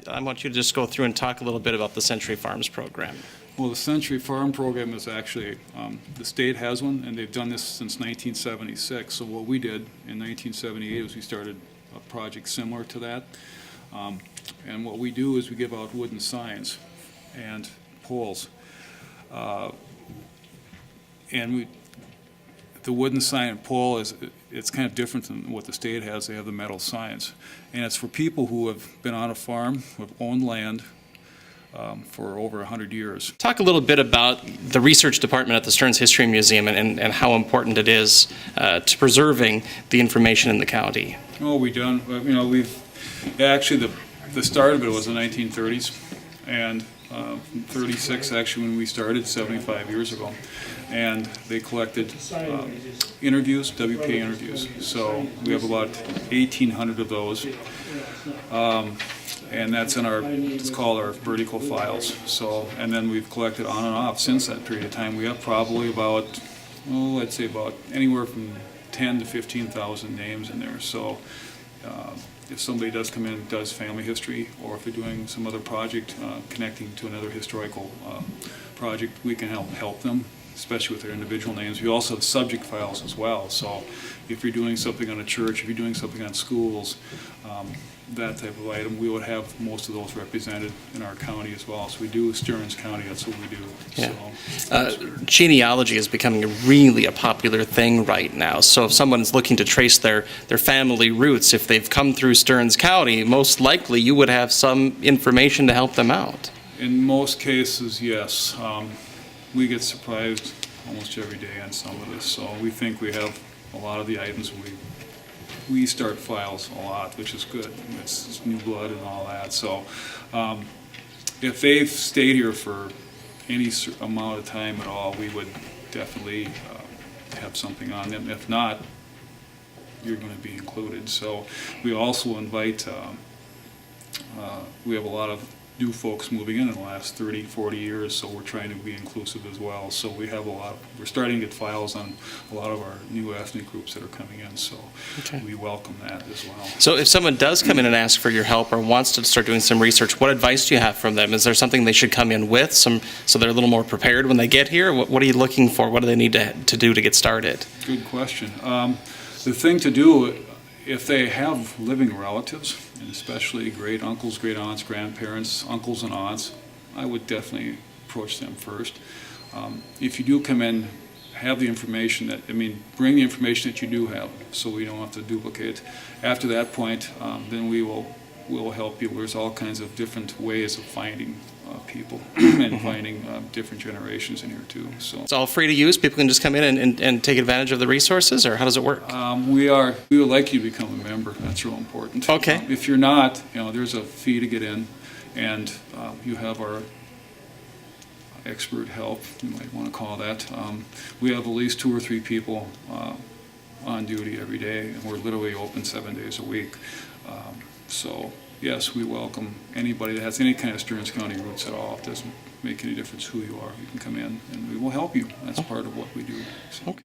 I want you to just go through and talk a little bit about the Century Farms program. Well, the Century Farm program is actually, the state has one, and they've done this since 1976. So what we did in 1978 was we started a project similar to that. And what we do is we give out wooden signs and poles. The wooden sign and pole it's kind of different than what the state has. They have the metal signs. And it's for people who have been on a farm, who have owned land for over 100 years. Talk a little bit about the research department at the Stearns History Museum and how important it is to preserving the information in the county. Oh, we've done, actually the start of it was in the 1930s, and 36 actually when we started 75 years ago, and they collected interviews, WPA interviews. So we have about 1,800 of those, and that's in it's called our vertical files. So, and then we've collected on and off since that period of time. We have probably about, I'd say about anywhere from 10 to 15,000 names in there. So if somebody does come in and does family history, or if they're doing some other project connecting to another historical project, we can help them, especially with their individual names. We also have subject files as well. So if you're doing something on a church, if you're doing something on schools, that type of item, we would have most of those represented in our county as well. So we do Stearns County, that's what we do. Yeah. So, genealogy is becoming really a popular thing right now. So if someone's looking to trace their family roots, if they've come through Stearns County, most likely you would have some information to help them out. in most cases, yes. We get surprised almost every day on some of this. So we think we have a lot of the items. We start files a lot, which is good. It's new blood and all that. So if they've stayed here for any amount of time at all, we would definitely have something on them. If not, you're going to be included. So we also invite, we have a lot of new folks moving in the last 30, 40 years, so we're trying to be inclusive as well. So we have we're starting to get files on a lot of our new ethnic groups that are coming in, so okay. We welcome that as well. So if someone does come in and ask for your help or wants to start doing some research, what advice do you have from them? Is there something they should come in with, so they're a little more prepared when they get here? What are you looking for? What do they need to do to get started? Good question. The thing to do, if they have living relatives, and especially great uncles, great aunts, grandparents, uncles and aunts, I would definitely approach them first. If you do come in, have the information bring the information that you do have, so we don't have to duplicate. After that point, then we'll help you. There's all kinds of different ways of finding people and finding different generations in here too. So it's all free to use. People can just come in and take advantage of the resources, or how does it work? We would like you to become a member. That's real important. Okay. If you're not, there's a fee to get in, and you have our expert help, you might want to call that. We have at least 2 or 3 people on duty every day, and we're literally open 7 days a week. So yes, we welcome anybody that has any kind of Stearns County roots at all. It doesn't make any difference who you are. You can come in and we will help you. That's part of what we do. So. Okay.